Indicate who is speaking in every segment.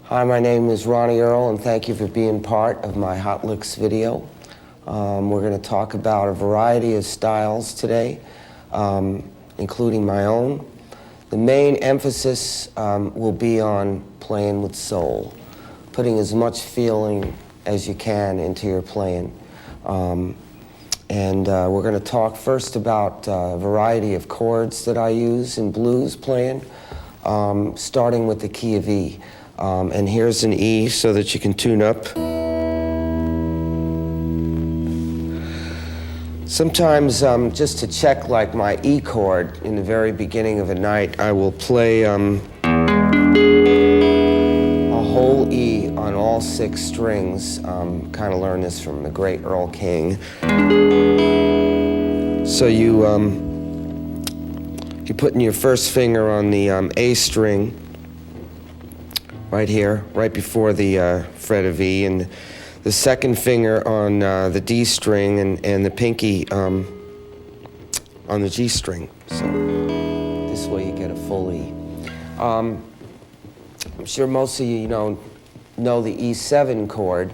Speaker 1: Hi, my name is Ronnie Earl, and thank you for being part of my Hot Licks video. We're going to talk about a variety of styles today, including my own. The main emphasis will be on playing with soul, putting as much feeling as you can into your playing. We're going to talk first about a variety of chords that I use in blues playing, starting with the key of E. And here's an E so that you can tune up. Sometimes, just to check like my E chord in the very beginning of a night, I will play a whole E on all 6 strings. Kind of learned this from the great Earl King. So you're putting your first finger on the A string, right here, right before the fret of E, and the second finger on the D string, and the pinky on the G string. So this way you get a full E. I'm sure most of you know the E7 chord.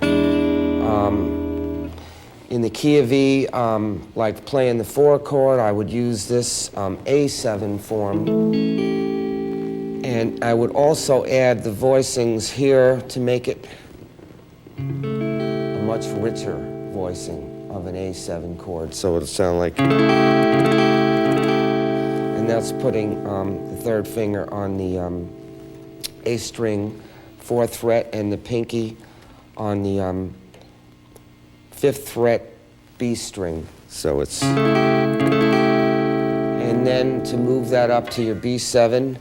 Speaker 1: In the key of E, like playing the 4 chord, I would use this A7 form. And I would also add the voicings here to make it a much richer voicing of an A7 chord. So it'll sound like... And that's putting the 3rd finger on the A string, 4th fret, and the pinky on the 5th fret B string. So it's... And then to move that up to your B7,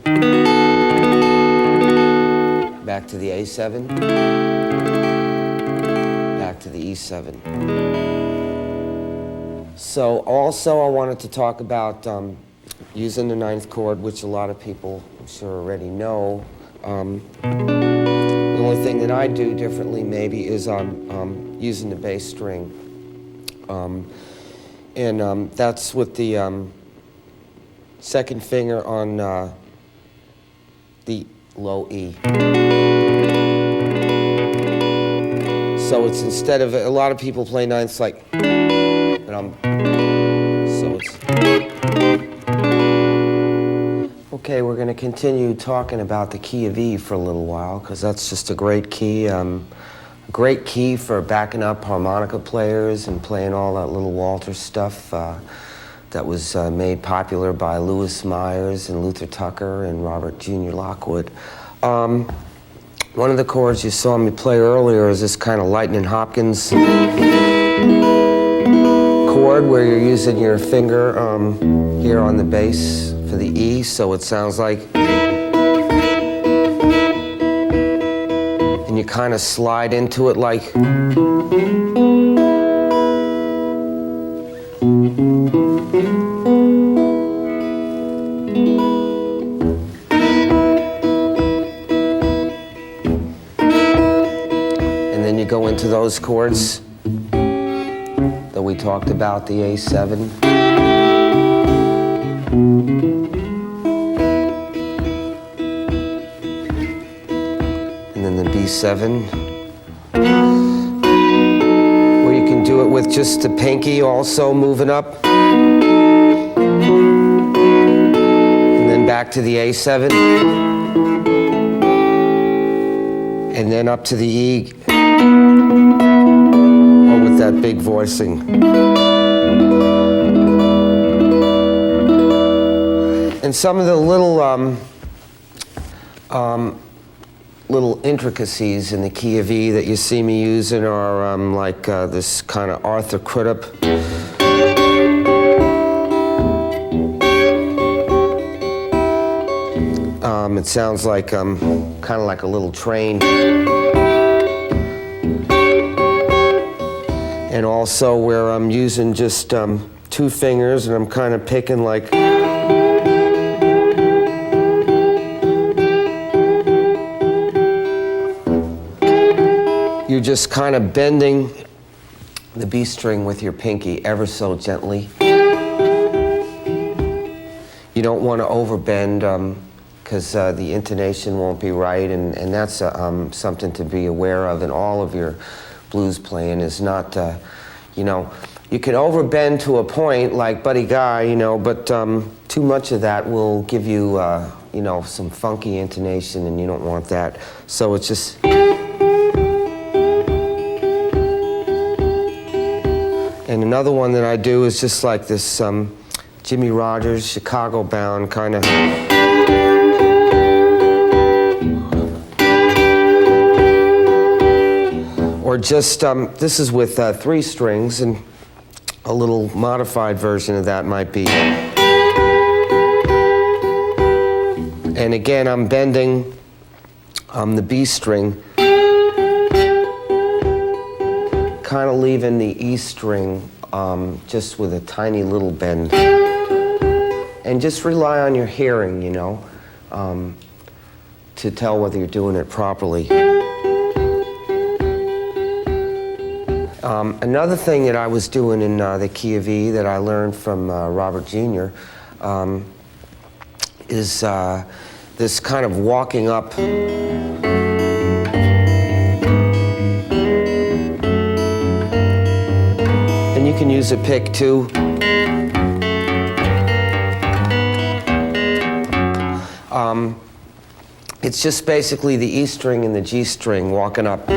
Speaker 1: back to the A7, back to the E7. So also I wanted to talk about using the 9th chord, which a lot of people I'm sure already know. The only thing that I do differently maybe is using the bass string. That's with the 2nd finger on the low E. So it's instead of, a lot of people play 9ths like, but so it's. Okay, we're going to continue talking about the key of E for a little while, because that's just a great key. A great key for backing up harmonica players and playing all that little Walter stuff that was made popular by Lewis Myers and Luther Tucker and Robert Jr. Lockwood. One of the chords you saw me play earlier is this kind of Lightning Hopkins chord where you're using your finger here on the bass for the E, so it sounds like, and you kind of slide into it like, go into those chords that we talked about, the A7. And then the B7. Or you can do it with just the pinky also moving up. And then back to the A7. And then up to the E. With that big voicing. And some of the little intricacies in the key of E that you see me using are like this kind of Arthur Crudup. It sounds like kind of like a little train. And also where I'm using just 2 fingers and I'm kind of picking like, you're just kind of bending the B string with your pinky ever so gently. You don't want to overbend because the intonation won't be right, and that's something to be aware of in all of your blues playing. Is not, you know, you can overbend to a point like Buddy Guy, you know, but too much of that will give you, you know, some funky intonation, and you don't want that. So it's just. And another one that I do is just like this Jimmy Rogers, Chicago bound kind of. Or just, this is with 3 strings, and a little modified version of that might be. And again, I'm bending the B string, kind of leaving the E string just with a tiny little bend. And just rely on your hearing, you know, to tell whether you're doing it properly. Another thing that I was doing in the key of E that I learned from Robert Jr. Is this kind of walking up. And you can use a pick too. It's just basically the E string and the G string walking up.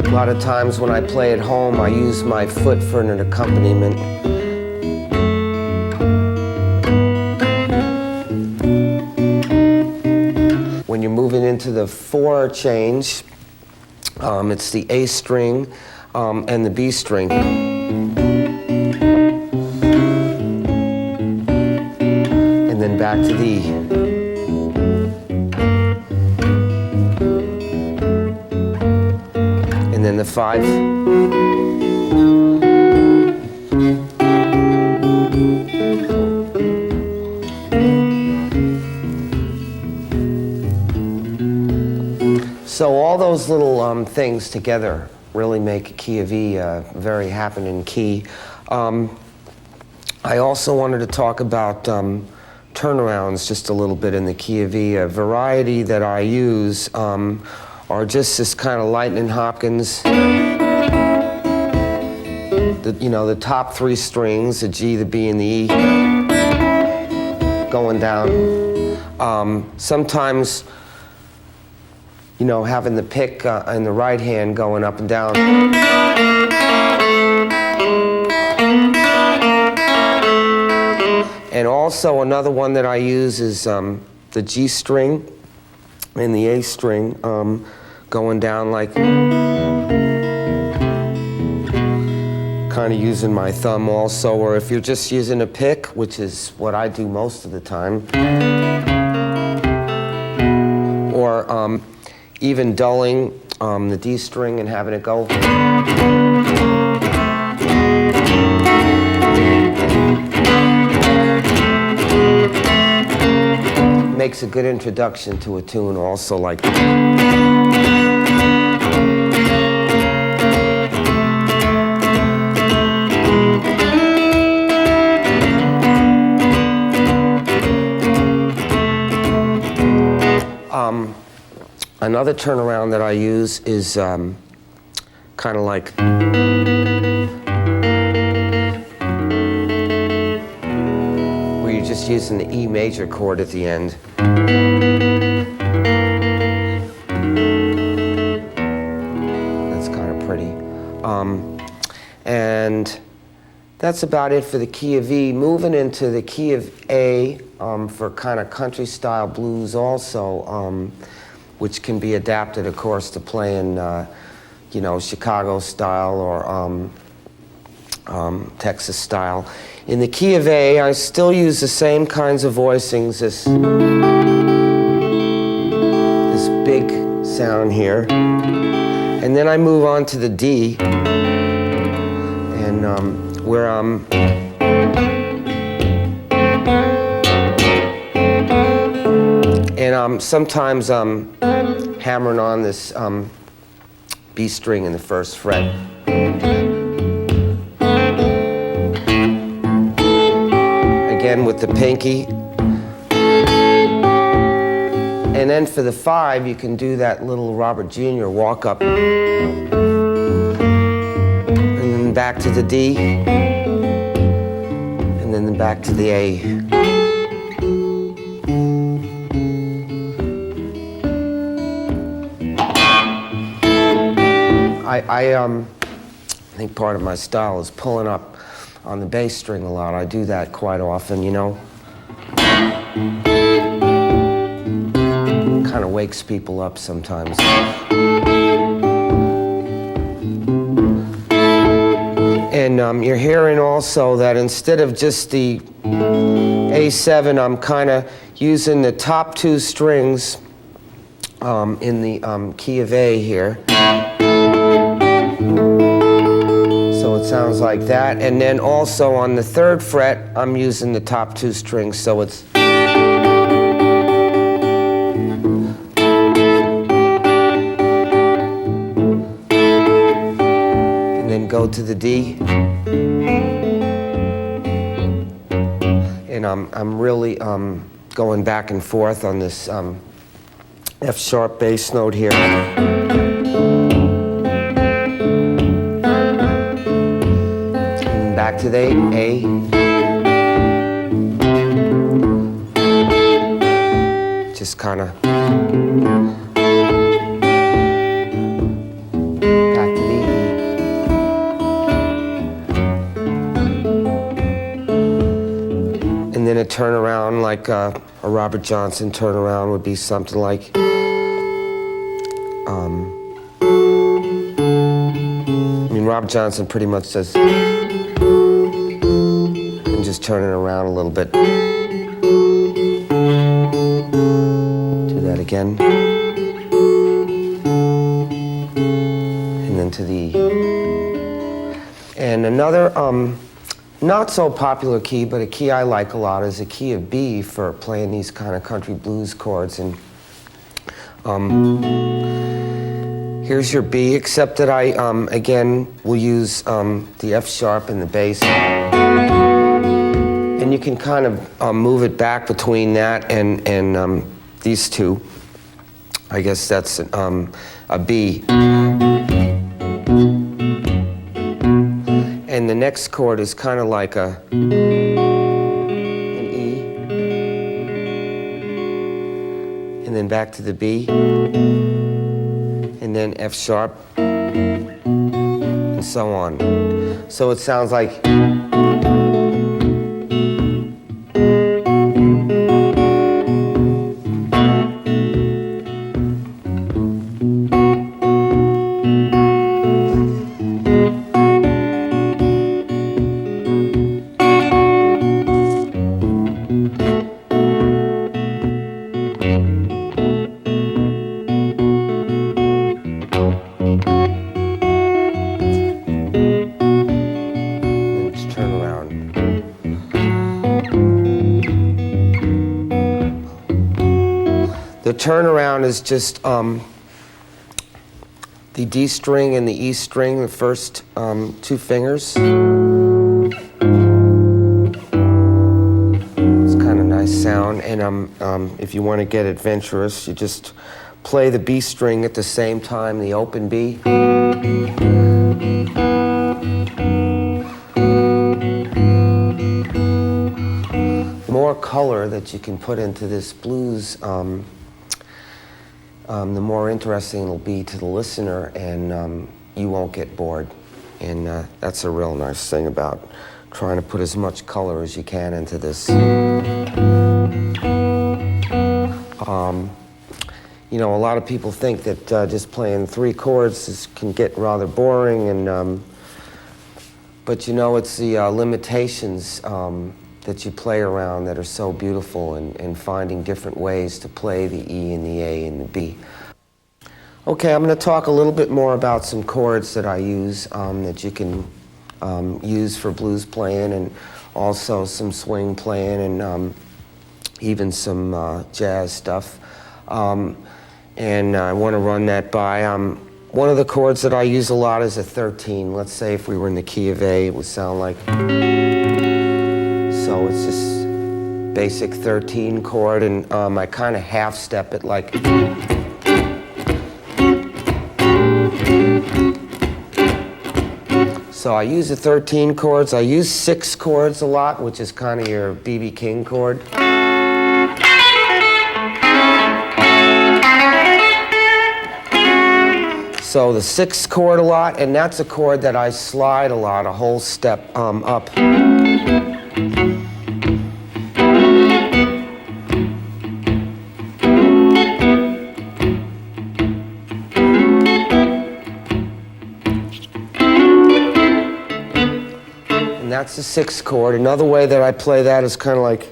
Speaker 1: A lot of times when I play at home, I use my foot for an accompaniment. When you're moving into the 4 change, it's the A string and the B string. And then back to the E. And then the 5. So all those little things together really make a key of E a very happening key. I also wanted to talk about turnarounds just a little bit in the key of E. A variety that I use are just this kind of Lightning Hopkins. You know, the top 3 strings, the G, the B, and the E, going down. Sometimes, you know, having the pick in the right hand going up and down. And also another one that I use is the G string and the A string going down like, kind of using my thumb also, or if you're just using a pick, which is what I do most of the time, or even dulling the D string and having it go. Makes a good introduction to a tune also, like. Another turnaround that I use is kind of like. Where you're just using the E major chord at the end. That's kind of pretty. And that's about it for the key of E. Moving into the key of A for kind of country style blues also, which can be adapted, of course, to playing, you know, Chicago style or Texas style. In the key of A, I still use the same kinds of voicings, this big sound here. And then I move on to the D, and where I'm sometimes hammering on this B string in the 1st fret. with the pinky. And then for the 5, you can do that little Robert Jr. walk up. And then back to the D. And then back to the A. I think part of my style is pulling up on the bass string a lot. I do that quite often, you know. Kind of wakes people up sometimes. And you're hearing also that instead of just the A7, I'm kind of using the top 2 strings in the key of A here. So it sounds like that. And then also on the 3rd fret, I'm using the top 2 strings, so it's. And then go to the D. And I'm really going back and forth on this F sharp bass note here. Back to the A. Just kind of back to the E. And then a turnaround, like a Robert Johnson turnaround, would be something like. I mean, Robert Johnson pretty much says. Just turn it around a little bit. Do that again. And then to the. And another not so popular key, but a key I like a lot is a key of B for playing these kind of country blues chords. And here's your B, except that I again will use the F sharp and the bass. And you can kind of move it back between that and these two. I guess that's a B. And the next chord is kind of like an E. And then back to the B. And then F sharp. And so on. So it sounds like. The turnaround is just the D string and the E string, the first 2 fingers. It's kind of nice sound, and if you want to get adventurous, you just play the B string at the same time, the open B. More color that you can put into this blues, the more interesting it'll be to the listener, and you won't get bored. And that's a real nice thing about trying to put as much color as you can into this. You know, a lot of people think that just playing 3 chords can get rather boring, and but you know, it's the limitations that you play around that are so beautiful, and finding different ways to play the E and the A and the B. Okay, I'm going to talk a little bit more about some chords that I use that you can use for blues playing, and also some swing playing, and even some jazz stuff. And I want to run that by. One of the chords that I use a lot is a 13. Let's say if we were in the key of A, it would sound like. So it's just basic 13 chord, and I kind of half step it like. So I use the 13 chords. I use 6 chords a lot, which is kind of your B.B. King chord. So the 6th chord a lot, and that's a chord that I slide a lot, a whole step up. And that's the 6th chord. Another way that I play that is kind of like.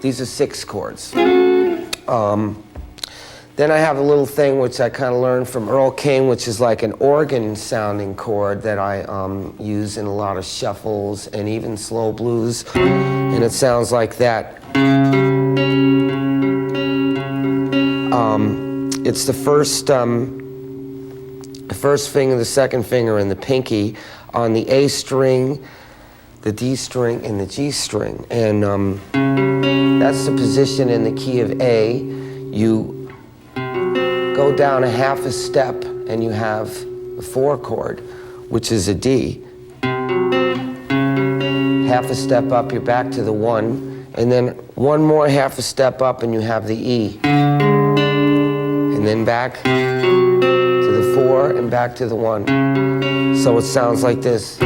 Speaker 1: These are 6 chords. Then I have a little thing which I kind of learned from Earl King, which is like an organ sounding chord that I use in a lot of shuffles and even slow blues, and it sounds like that. It's the first finger, the second finger, and the pinky on the A string, the D string, and the G string, and that's the position in the key of A. You go down a half a step and you have the 4 chord, which is a D. Half a step up, you're back to the 1, and then one more half a step up and you have the E. And then back to the 4 and back to the 1. So it sounds like this.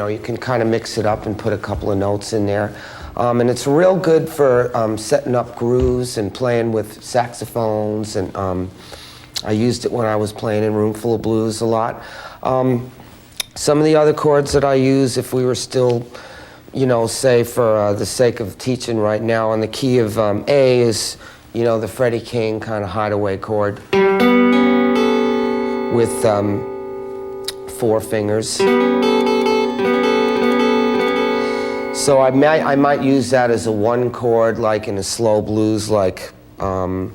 Speaker 1: You can kind of mix it up and put a couple of notes in there. And it's real good for setting up grooves and playing with saxophones. And I used it when I was playing in Roomful of Blues a lot. Some of the other chords that I use, if we were still, say for the sake of teaching right now, on the key of A is, the Freddie King kind of hideaway chord with 4 fingers. So I might use that as a 1 chord, like in a slow blues, like. And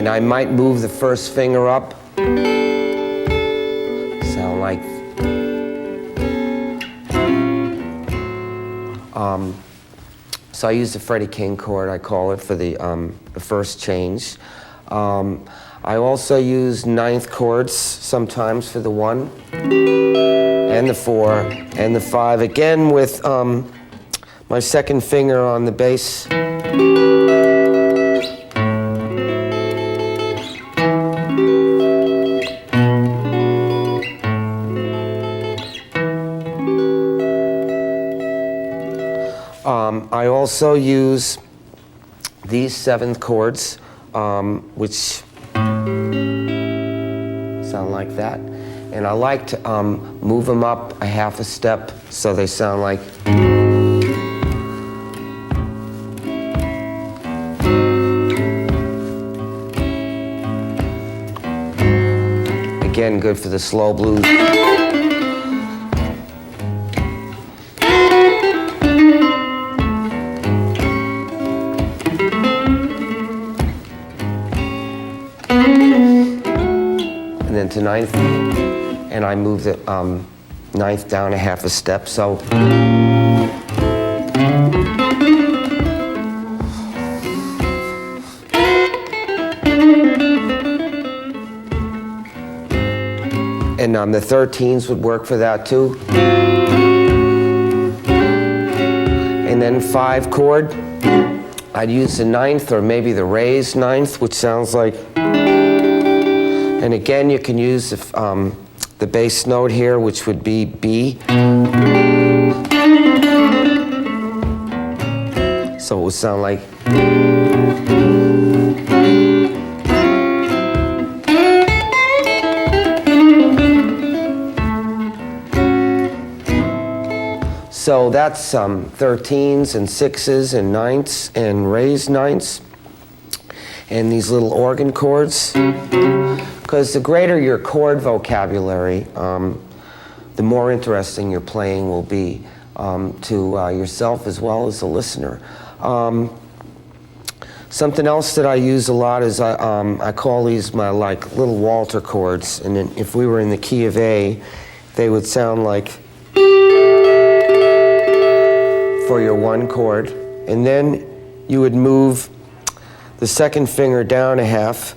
Speaker 1: I might move the first finger up. Sound like. So I use the Freddie King chord, I call it, for the first change. I also use 9th chords sometimes for the 1 and the 4 and the 5, again with my second finger on the bass. I also use these 7th chords, which sound like that. And I like to move them up a half a step so they sound like. Again, good for the slow blues. And then to 9th, and I move the 9th down a half a step, so. And the 13s would work for that too. And then 5 chord, I'd use the 9th or maybe the raised 9th, which sounds like. And again, you can use the bass note here, which would be B. So it would sound like. So that's 13s and 6s and 9ths and raised 9ths and these little organ chords. Because the greater your chord vocabulary, the more interesting your playing will be to yourself as well as the listener. Something else that I use a lot is I call these my like little Walter chords, and then if we were in the key of A, they would sound like for your one chord, and then you would move the second finger down a half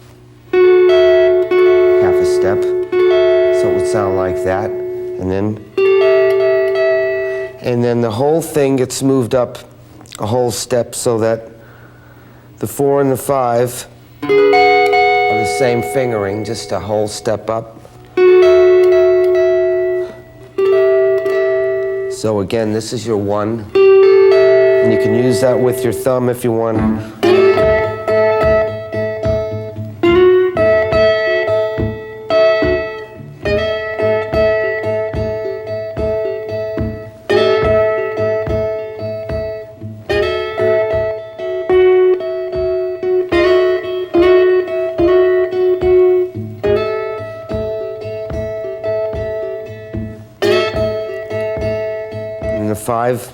Speaker 1: a step, so it would sound like that, and then the whole thing gets moved up a whole step so that the 4 and the 5 are the same fingering, just a whole step up. So again, this is your 1, and you can use that with your thumb if you want. And the 5.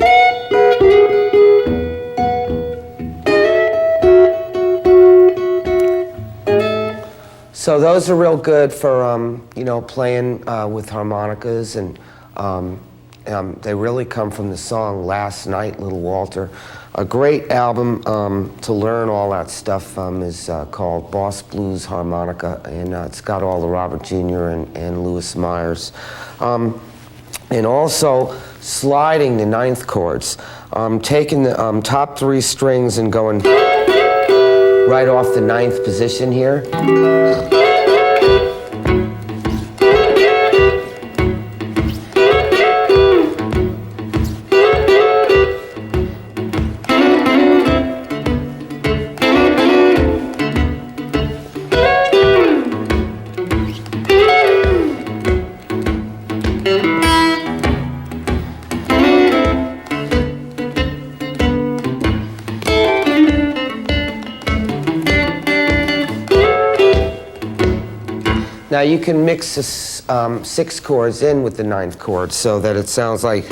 Speaker 1: So those are real good for you know, playing with harmonicas, and they really come from the song Last Night, Little Walter. A great album to learn all that stuff is called Boss Blues Harmonica, and it's got all the Robert Jr. and Louis Myers. And also sliding the 9th chords, taking the top 3 strings and going right off the 9th position here. Now you can mix the 6 chords in with the 9th chord so that it sounds like.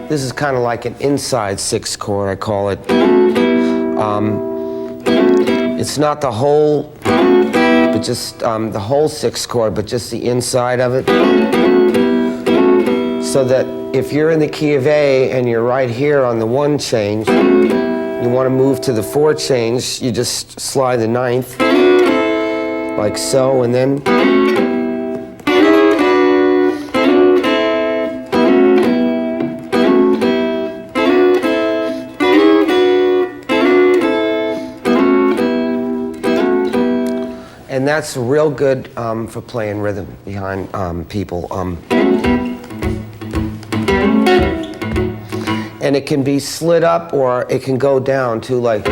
Speaker 1: This is kind of like an inside 6th chord, I call it. It's not the whole, but just the whole 6th chord, but just the inside of it. So that if you're in the key of A and you're right here on the 1 change, you want to move to the 4 change, you just slide the 9th, like so, and then. And that's real good for playing rhythm behind people. And it can be slid up or it can go down too, like.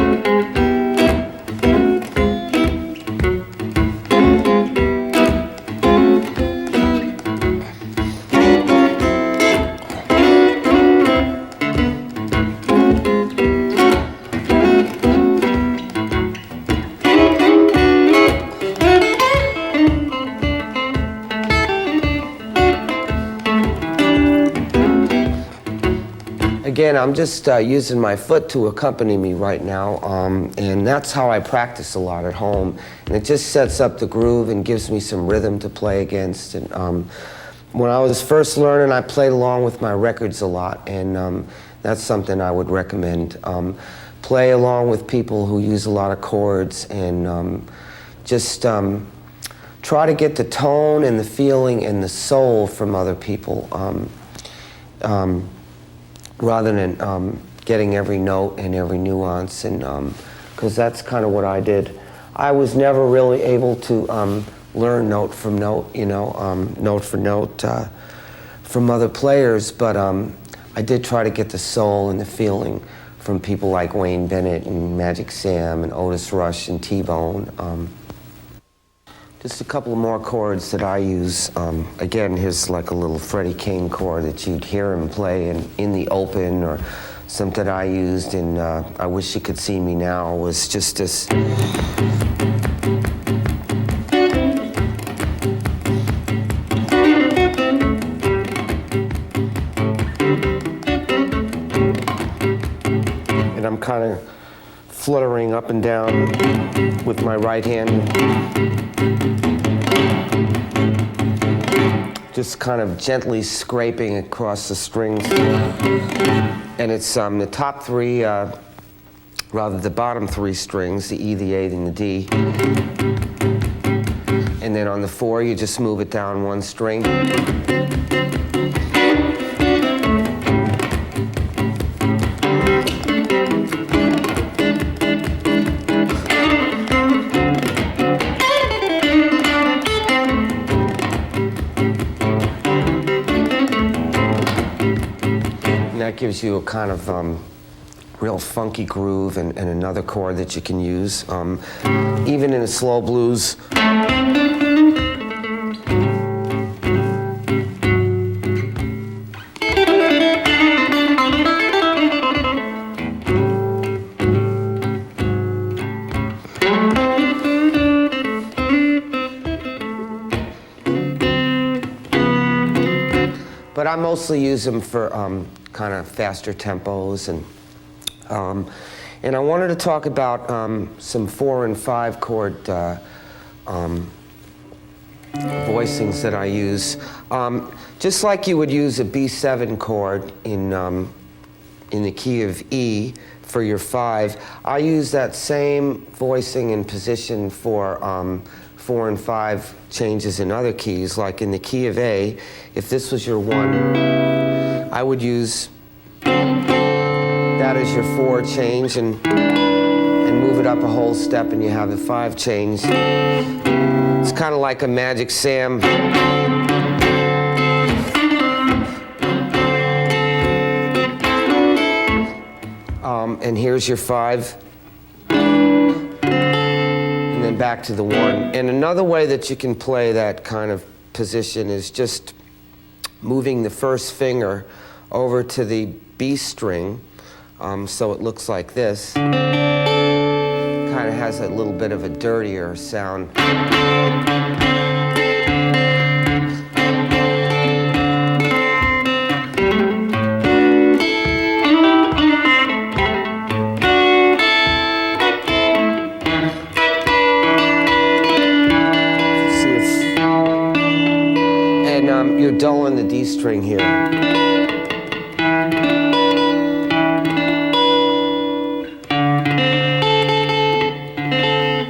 Speaker 1: Again, I'm just using my foot to accompany me right now, and that's how I practice a lot at home. And it just sets up the groove and gives me some rhythm to play against. And when I was first learning, I played along with my records a lot, and that's something I would recommend. Play along with people who use a lot of chords, and just try to get the tone and the feeling and the soul from other people. Rather than getting every note and every nuance, and because that's kind of what I did. I was never really able to learn note from note, you know, note for note from other players, but I did try to get the soul and the feeling from people like Wayne Bennett and Magic Sam and Otis Rush and T-Bone. Just a couple of more chords that I use. Again, here's like a little Freddie King chord that you'd hear him play in the open, or something I used in I Wish You Could See Me Now was just this. And I'm kind of fluttering up and down with my right hand. Just kind of gently scraping across the strings. And it's the top three, rather the bottom three strings, the E, the A, and the D. And then on the 4, you just move it down one string. That gives you a kind of real funky groove and another chord that you can use. Even in a slow blues. But I mostly use them for kind of faster tempos, and I wanted to talk about some 4 and 5 chord voicings that I use. Just like you would use a B7 chord in the key of E for your 5, I use that same voicing and position for 4 and 5 changes in other keys. Like in the key of A, if this was your 1, I would use that as your 4 change and move it up a whole step, and you have the 5 change. It's kind of like a Magic Sam. And here's your 5. And then back to the 1. And another way that you can play that kind of position is just moving the first finger over to the B string, so it looks like this. Kind of has a little bit of a dirtier sound. You're dulling the D string here.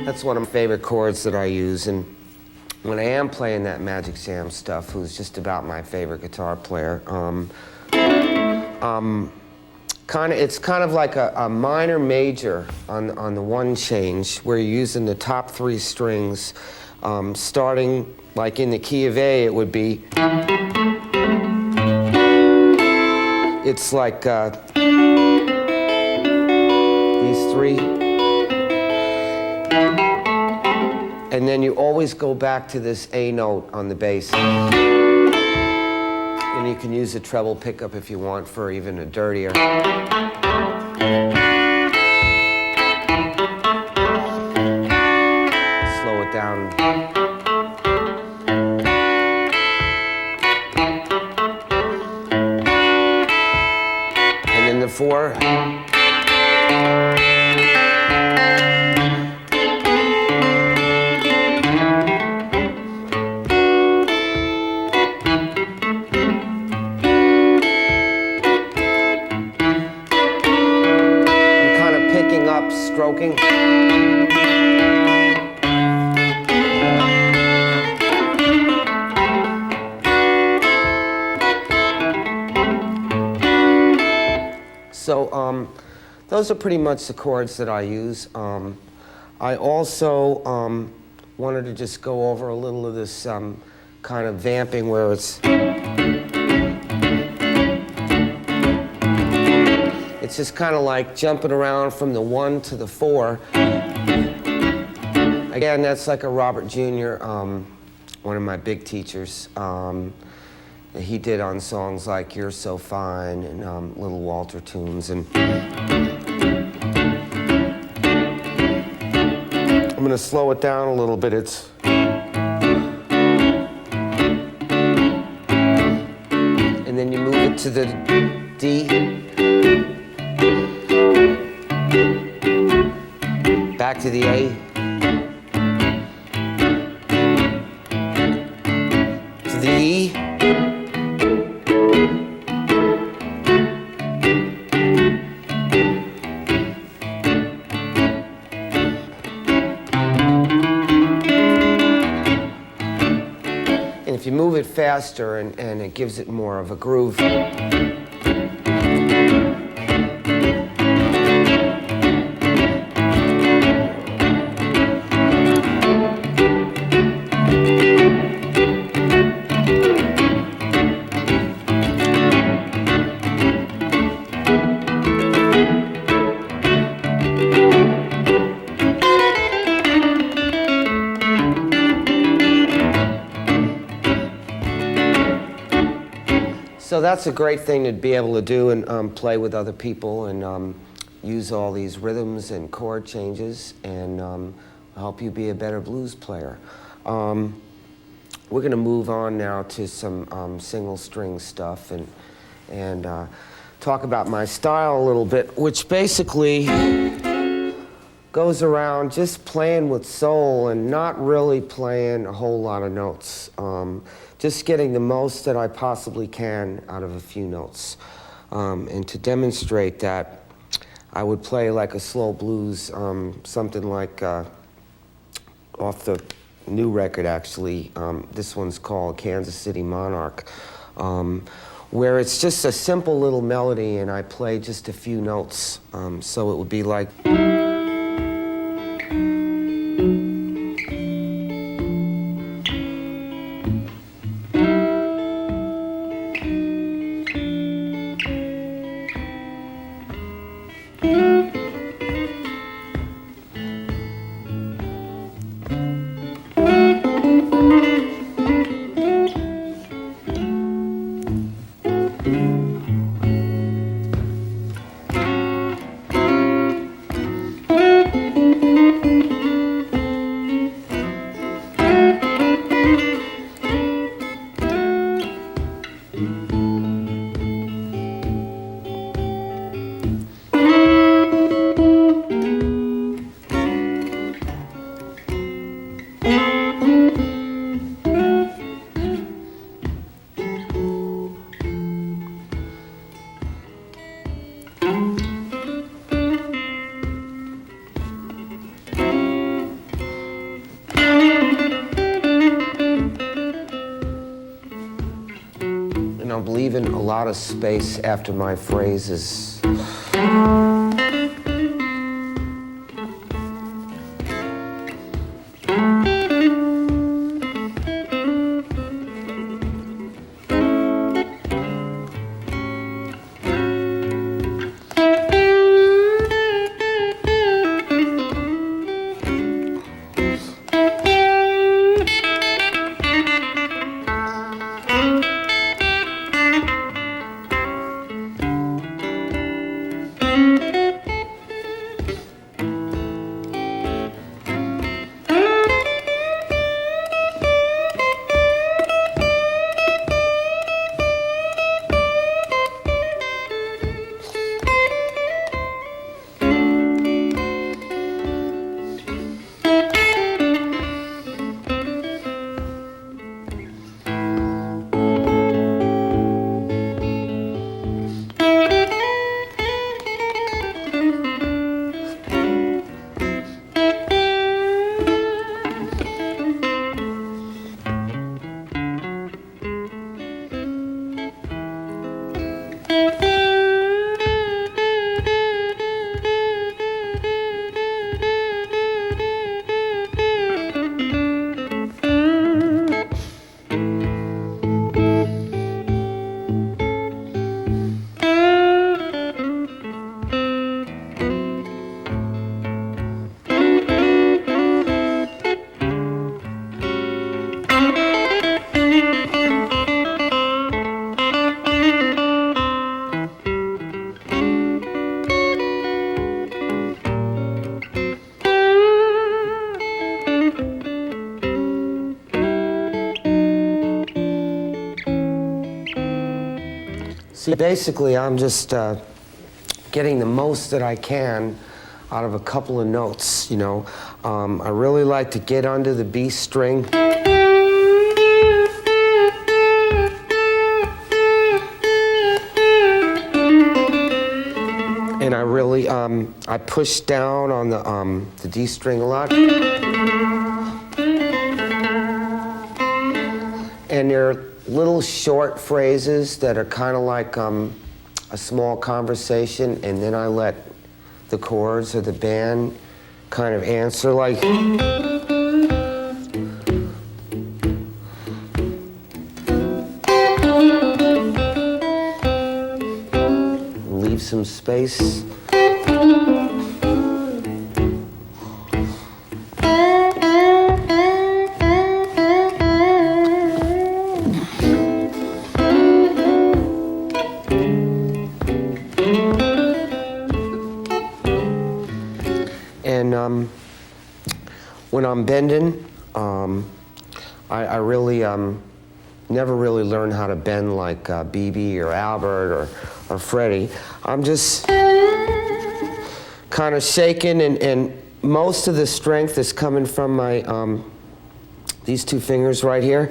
Speaker 1: That's one of my favorite chords that I use, and when I am playing that Magic Sam stuff, who's just about my favorite guitar player, it's kind of like a minor major on the 1 change, where you're using the top 3 strings, starting like in the key of A, it would be. It's like these 3. And then you always go back to this A note on the bass. And you can use a treble pickup if you want for even a dirtier. Slow it down. And then the 4. Stroking. So those are pretty much the chords that I use. I also wanted to just go over a little of this kind of vamping where it's just kind of like jumping around from the 1 to the 4. Again, that's like a Robert Jr., one of my big teachers. He did on songs like You're So Fine and Little Walter tunes. And I'm going to slow it down a little bit. It's and then you move it to the D, back to the A, to the E, and if you move it faster and it gives it more of a groove. So that's a great thing to be able to do and play with other people and use all these rhythms and chord changes and help you be a better blues player. We're going to move on now to some single string stuff and talk about my style a little bit, which basically goes around just playing with soul and not really playing a whole lot of notes. Just getting the most that I possibly can out of a few notes. And to demonstrate that, I would play like a slow blues, something like off the new record actually. This one's called Kansas City Monarch, where it's just a simple little melody and I play just a few notes. So it would be like. I'm leaving a lot of space after my phrases. See, basically, I'm just getting the most that I can out of a couple of notes, you know. I really like to get under the B string. And I really, I push down on the D string a lot. And there are little short phrases that are kind of like a small conversation, and then I let the chords or the band kind of answer, like. Leave some space. And when I'm bending, I really never really learned how to bend like BB or Albert or Freddie. I'm just kind of shaking, and most of the strength is coming from my these two fingers right here.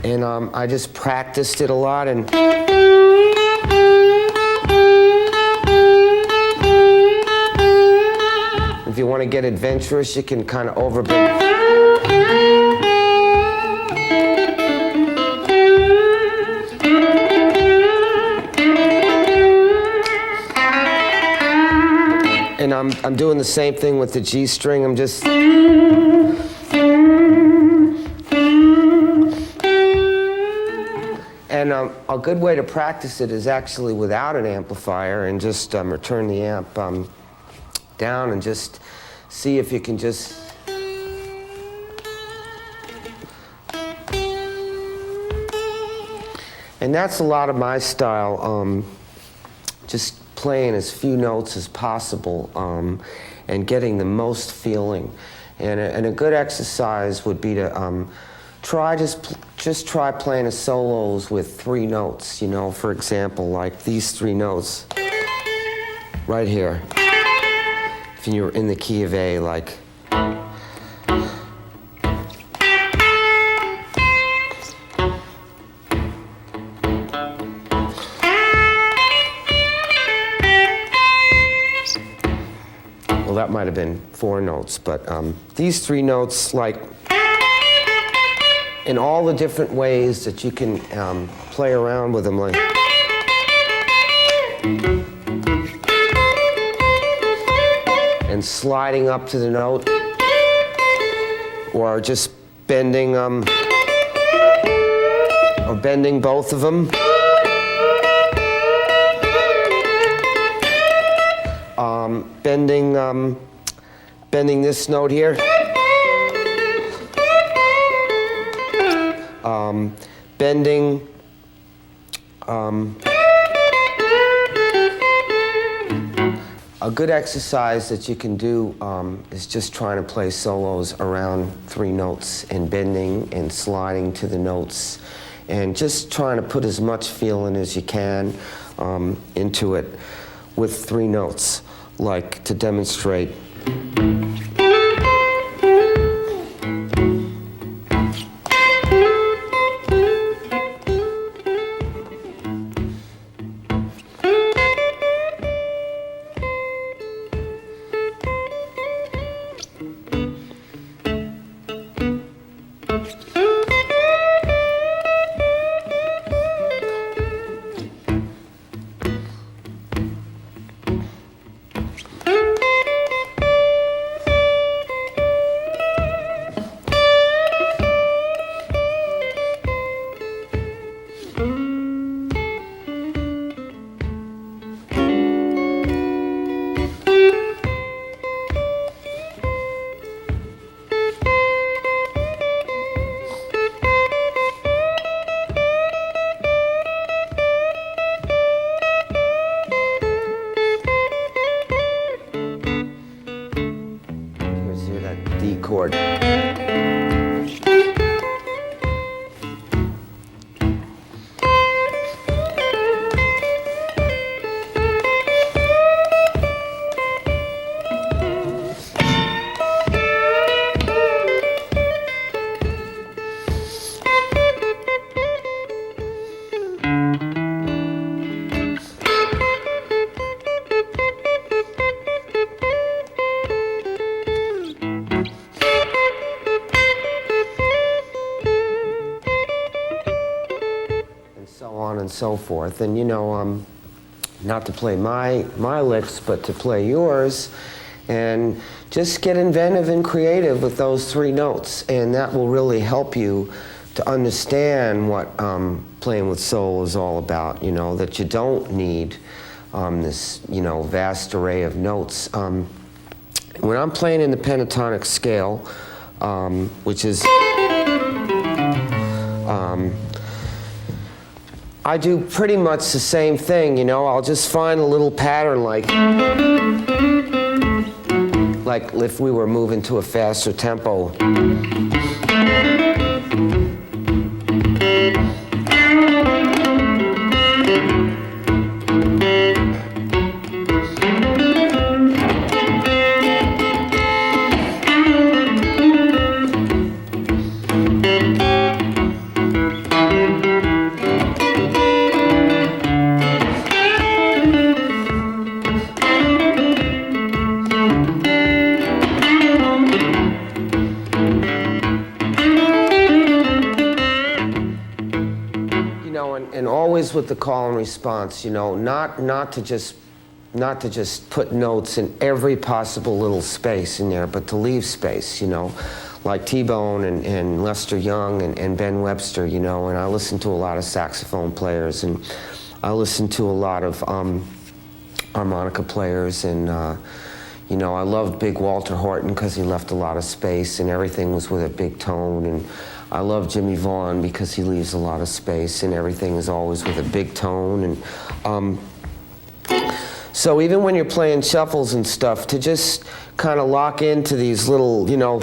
Speaker 1: And I just practiced it a lot, and if you want to get adventurous, you can kind of overbend. And I'm doing the same thing with the G string. I'm just. And a good way to practice it is actually without an amplifier, and just turn the amp down and just see if you can just. And that's a lot of my style, just playing as few notes as possible and getting the most feeling. And a good exercise would be to just try playing a solos with 3 notes, you know, for example, like these 3 notes right here. If you're in the key of A, like. Well, that might have been 4 notes, but these 3 notes, like, in all the different ways that you can play around with them, like. And sliding up to the note, or just bending, or bending both of them. Bending this note here. Bending. A good exercise that you can do is just trying to play solos around 3 notes and bending and sliding to the notes, and just trying to put as much feeling as you can into it with 3 notes, like to demonstrate. chord. so forth. And you know, not to play my licks, but to play yours, and just get inventive and creative with those 3 notes, and that will really help you to understand what playing with soul is all about. You know, that you don't need this, you know, vast array of notes. When I'm playing in the pentatonic scale, which is I do pretty much the same thing, you know. I'll just find a little pattern like if we were moving to a faster tempo. And always with the call and response, you know, not to just put notes in every possible little space in there, but to leave space, you know, like T-Bone and Lester Young and Ben Webster, you know. And I listen to a lot of saxophone players, and I listen to a lot of harmonica players, and you know, I loved Big Walter Horton because he left a lot of space and everything was with a big tone. And I love Jimmy Vaughan because he leaves a lot of space and everything is always with a big tone. And so even when you're playing shuffles and stuff, to just kind of lock into these little, you know,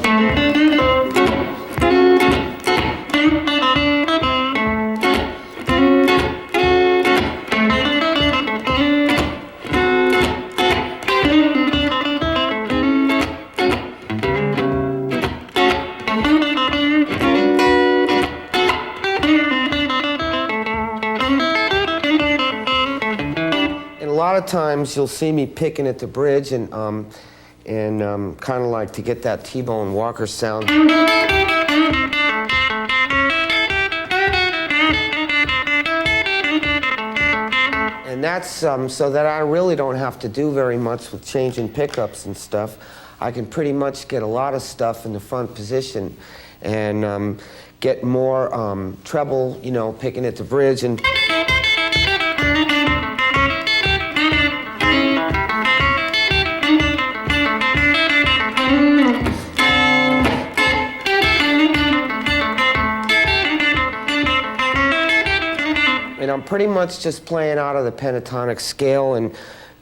Speaker 1: a lot of times you'll see me picking at the bridge and kind of like to get that T-Bone Walker sound. And that's so that I really don't have to do very much with changing pickups and stuff. I can pretty much get a lot of stuff in the front position and get more treble, you know, picking at the bridge. And I'm pretty much just playing out of the pentatonic scale and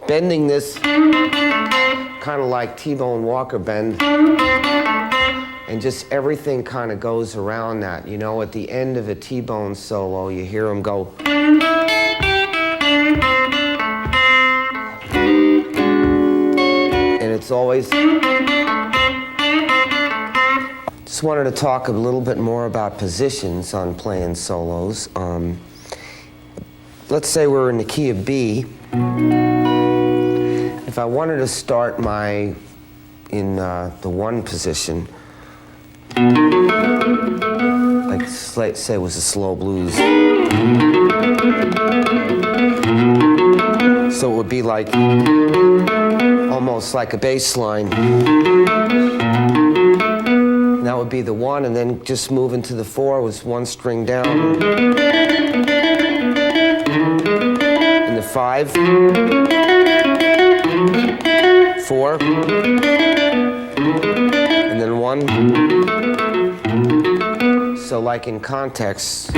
Speaker 1: bending this kind of like T-Bone Walker bend. And just everything kind of goes around that. You know, at the end of a T-Bone solo, you hear him go. And it's always... Just wanted to talk a little bit more about positions on playing solos. Let's say we're in the key of B. If I wanted to start in the 1 position, like say it was a slow blues. So it would be like, almost like a bass line. And that would be the 1, and then just moving to the 4 was 1 string down. And the 5, 4, and then 1. So like in context.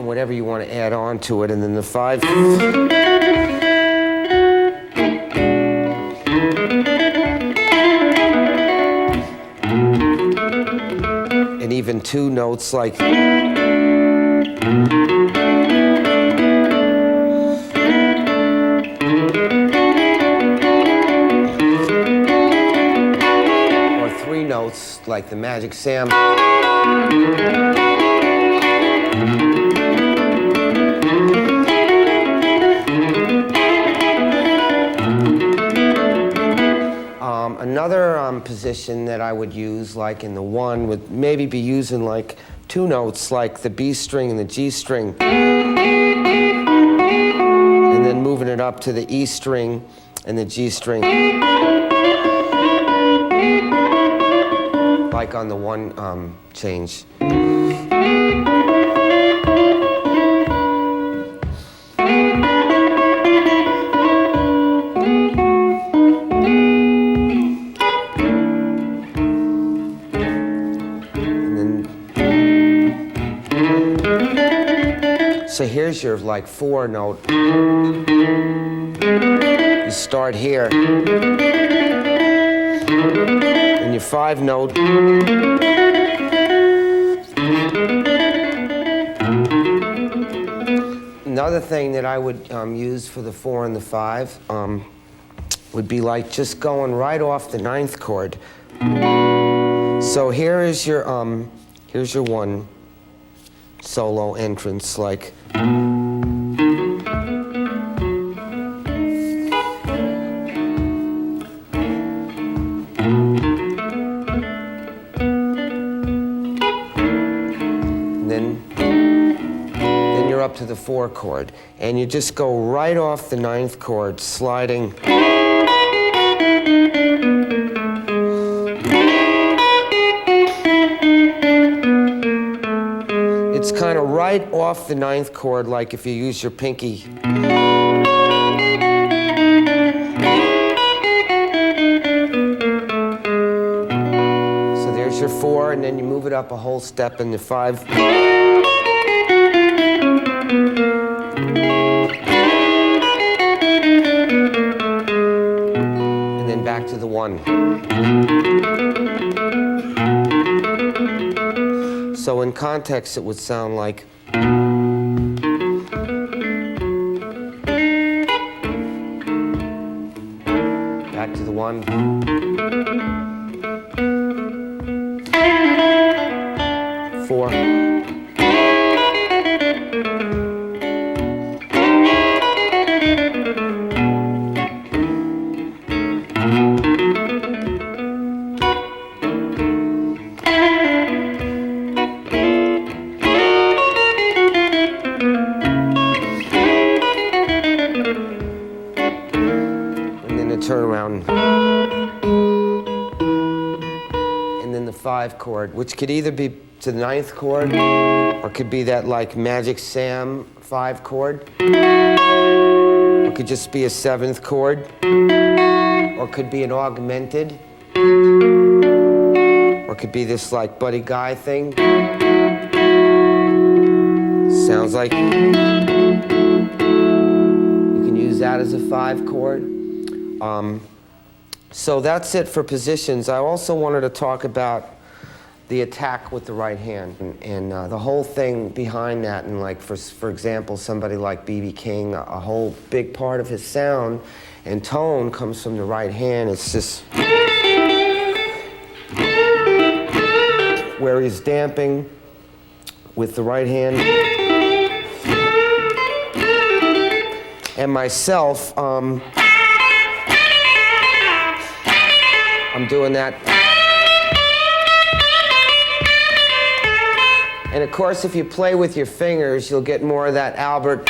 Speaker 1: Whatever you want to add on to it, and then the 5. And even 2 notes like. Or 3 notes like. like the Magic Sam. Another position that I would use, like in the one, would maybe be using like two notes, like the B string and the G string, and then moving it up to the E string and the G string, like on the one change. So here's your like 4 note. You start here. And your 5 note. Another thing that I would use for the 4 and the 5 would be like just going right off the 9th chord. So here's your 1 solo entrance, like. Then you're up to the 4 chord, and you just go right off the 9th chord, sliding. It's kind of right off the 9th chord, like if you use your pinky. So there's your 4, and then you move it up a whole step in the 5. And then back to the 1. So in context, it would sound like. Back to the 1. 4. Turn around, and then the 5 chord, which could either be to the 9th chord, or could be that like Magic Sam 5 chord, or could just be a 7th chord, or could be an augmented, or could be this like Buddy Guy thing. Sounds like you can use that as a 5 chord. So that's it for positions. I also wanted to talk about the attack with the right hand and the whole thing behind that. And like, for example, somebody like B.B. King, a whole big part of his sound and tone comes from the right hand. It's just where he's damping with the right hand. And myself, I'm doing that. And of course, if you play with your fingers, you'll get more of that Albert.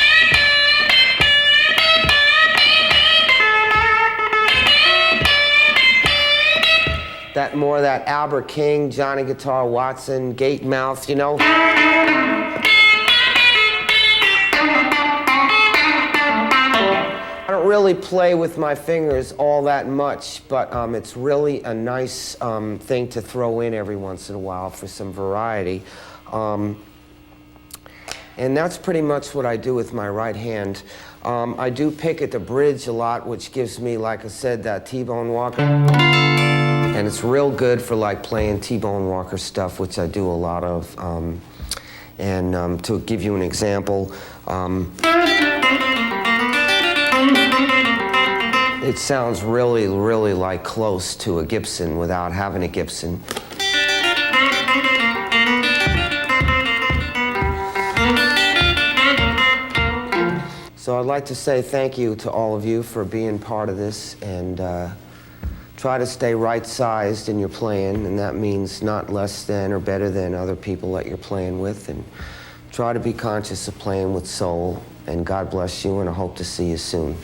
Speaker 1: More of that Albert King, Johnny Guitar Watson, gate mouth, you know. I don't really play with my fingers all that much, but it's really a nice thing to throw in every once in a while for some variety. And that's pretty much what I do with my right hand. I do pick at the bridge a lot, which gives me, like I said, that T-Bone Walker. And it's real good for like playing T-Bone Walker stuff, which I do a lot of. And to give you an example, it sounds really, really like close to a Gibson without having a Gibson. So I'd like to say thank you to all of you for being part of this, and try to stay right-sized in your playing, and that means not less than or better than other people that you're playing with, and try to be conscious of playing with soul, and God bless you, and I hope to see you soon.